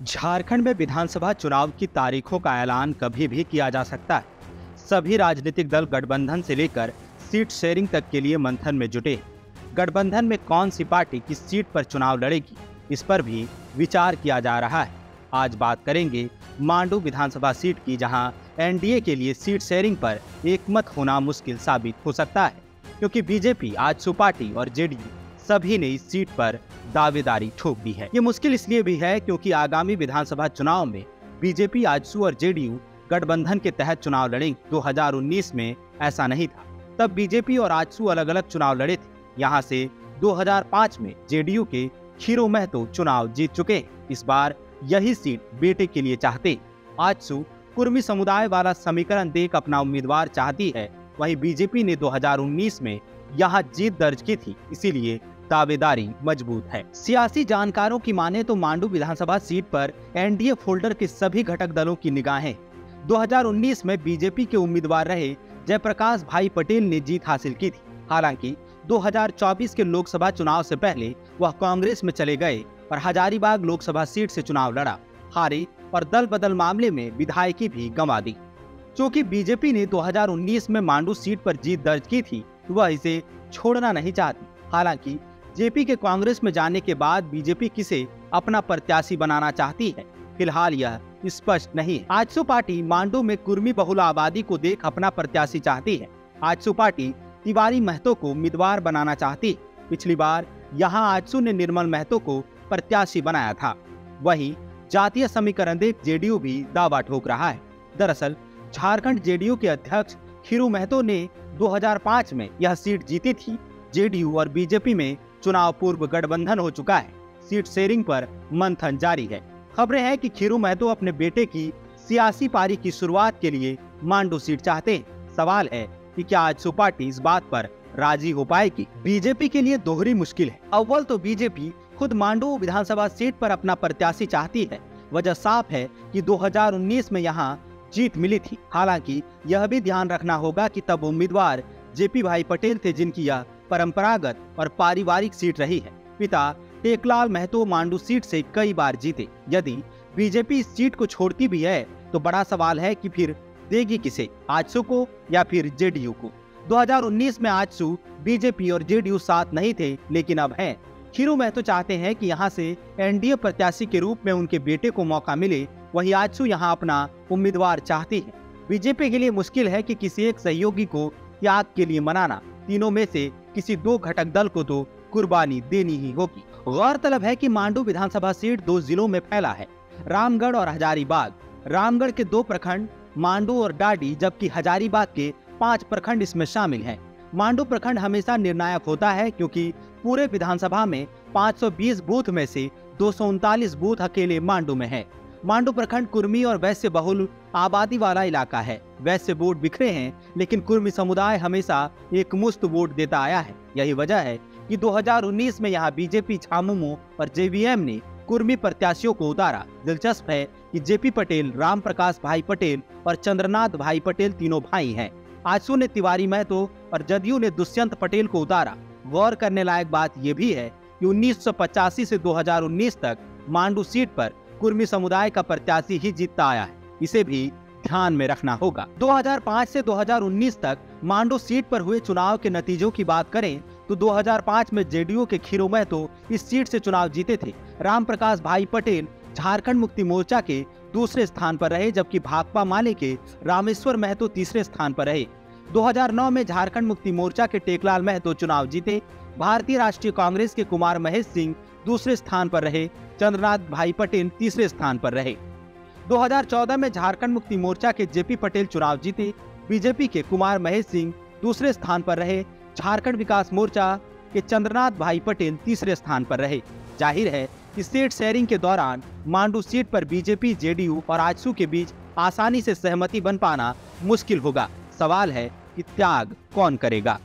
झारखंड में विधानसभा चुनाव की तारीखों का ऐलान कभी भी किया जा सकता है। सभी राजनीतिक दल गठबंधन से लेकर सीट शेयरिंग तक के लिए मंथन में जुटे हैं। गठबंधन में कौन सी पार्टी किस सीट पर चुनाव लड़ेगी, इस पर भी विचार किया जा रहा है। आज बात करेंगे मांडू विधानसभा सीट की, जहां एनडीए के लिए सीट शेयरिंग पर एकमत होना मुश्किल साबित हो सकता है, क्योंकि बीजेपी, आजसू पार्टी और जेडीयू सभी ने इस सीट पर दावेदारी ठोक दी है। ये मुश्किल इसलिए भी है क्योंकि आगामी विधानसभा चुनाव में बीजेपी, आजसू और जेडीयू गठबंधन के तहत चुनाव लड़ेंगे। 2019 में ऐसा नहीं था, तब बीजेपी और आजसू अलग अलग चुनाव लड़े थे। यहाँ से 2005 में जेडीयू के खीरू महतो चुनाव जीत चुके हैं। इस बार यही सीट बेटे के लिए चाहते। आजसू कुर्मी समुदाय वाला समीकरण देख अपना उम्मीदवार चाहती है, वहीं बीजेपी ने 2019 में यहाँ जीत दर्ज की थी, इसीलिए दावेदारी मजबूत है। सियासी जानकारों की माने तो मांडू विधानसभा सीट पर एनडीए फोल्डर के सभी घटक दलों की निगाहें 2019 में बीजेपी के उम्मीदवार रहे जयप्रकाश भाई पटेल ने जीत हासिल की थी। हालांकि 2024 के लोकसभा चुनाव से पहले वह कांग्रेस में चले गए और हजारीबाग लोकसभा सीट से चुनाव लड़ा, हारे और दल बदल मामले में विधायकी भी गंवा दी। चूँकि बीजेपी ने 2019 में मांडू सीट पर जीत दर्ज की थी, तो वह इसे छोड़ना नहीं चाहती। हालांकि जेपी के कांग्रेस में जाने के बाद बीजेपी किसे अपना प्रत्याशी बनाना चाहती है, फिलहाल यह स्पष्ट नहीं है। आजसू पार्टी मांडू में कुर्मी बहुल आबादी को देख अपना प्रत्याशी चाहती है। आजसू पार्टी तिवारी महतो को उम्मीदवार बनाना चाहती है। पिछली बार यहां आजसू ने निर्मल महतो को प्रत्याशी बनाया था। वहीं जातीय समीकरण देख जेडीयू भी दावा ठोक रहा है। दरअसल झारखंड जेडीयू के अध्यक्ष खीरू महतो ने 2005 में यह सीट जीती थी। जेडीयू और बीजेपी में चुनाव पूर्व गठबंधन हो चुका है। सीट शेयरिंग पर मंथन जारी है। खबरें हैं कि खीरू महतो अपने बेटे की सियासी पारी की शुरुआत के लिए मांडू सीट चाहते हैं। सवाल है कि क्या आजसू पार्टी इस बात पर राजी हो पाएगी। बीजेपी के लिए दोहरी मुश्किल है। अव्वल तो बीजेपी खुद मांडू विधानसभा सीट पर अपना प्रत्याशी चाहती है। वजह साफ है कि 2019 में यहाँ जीत मिली थी। हालांकि यह भी ध्यान रखना होगा कि तब उम्मीदवार जेपी भाई पटेल थे, जिनकी यह परंपरागत और पारिवारिक सीट रही है। पिता टेकलाल महतो मांडू सीट से कई बार जीते। यदि बीजेपी इस सीट को छोड़ती भी है तो बड़ा सवाल है कि फिर देगी किसे, आजसू को या फिर जेडीयू को। 2019 में आजसू, बीजेपी और जेडीयू साथ नहीं थे, लेकिन अब हैं। खीरू महतो चाहते हैं कि यहां से एनडीए प्रत्याशी के रूप में उनके बेटे को मौका मिले, वहीं आजसू यहां अपना उम्मीदवार चाहती है। बीजेपी के लिए मुश्किल है कि किसी एक सहयोगी को त्याग के लिए मनाना। तीनों में से किसी दो घटक दल को तो कुर्बानी देनी ही होगी। गौरतलब है कि मांडू विधानसभा सीट 2 जिलों में फैला है, रामगढ़ और हजारीबाग। रामगढ़ के 2 प्रखंड मांडू और डाडी, जबकि हजारीबाग के 5 प्रखंड इसमें शामिल हैं। मांडू प्रखंड हमेशा निर्णायक होता है, क्योंकि पूरे विधानसभा में 520 बूथ में से 239 बूथ अकेले मांडू में है। मांडू प्रखंड कुर्मी और वैश्य बहुल आबादी वाला इलाका है। वैश्य वोट बिखरे हैं, लेकिन कुर्मी समुदाय हमेशा एक मुश्त वोट देता आया है। यही वजह है कि 2019 में यहाँ बीजेपी, छामुमो और जेवीएम ने कुर्मी प्रत्याशियों को उतारा। दिलचस्प है कि जेपी पटेल, राम प्रकाश भाई पटेल और चंद्रनाथ भाई पटेल तीनों भाई हैं। आजसू ने तिवारी महतो और जदयू ने दुष्यंत पटेल को उतारा। गौर करने लायक बात यह भी है कि 1985 से 2019 तक मांडू सीट पर कुर्मी समुदाय का प्रत्याशी ही जीतता आया है। इसे भी ध्यान में रखना होगा। 2005 से 2019 तक मांडू सीट पर हुए चुनाव के नतीजों की बात करें तो 2005 में जेडीयू के खीरू महतो इस सीट से चुनाव जीते थे। राम प्रकाश भाई पटेल झारखंड मुक्ति मोर्चा के दूसरे स्थान पर रहे, जबकि भाकपा माले के रामेश्वर महतो तीसरे स्थान पर रहे। 2009 में झारखंड मुक्ति मोर्चा के टेकलाल महतो चुनाव जीते। भारतीय राष्ट्रीय कांग्रेस के कुमार महेश सिंह दूसरे स्थान पर रहे। चंद्रनाथ भाई पटेल तीसरे स्थान पर रहे। 2014 में झारखंड मुक्ति मोर्चा के जेपी पटेल चुनाव जीते। बीजेपी के कुमार महेश सिंह दूसरे स्थान पर रहे। झारखंड विकास मोर्चा के चंद्रनाथ भाई पटेल तीसरे स्थान पर रहे। जाहिर है कि सीट शेयरिंग के दौरान मांडू सीट पर बीजेपी, जेडीयू और आजसू के बीच आसानी से सहमति बन पाना मुश्किल होगा। सवाल है कि त्याग कौन करेगा।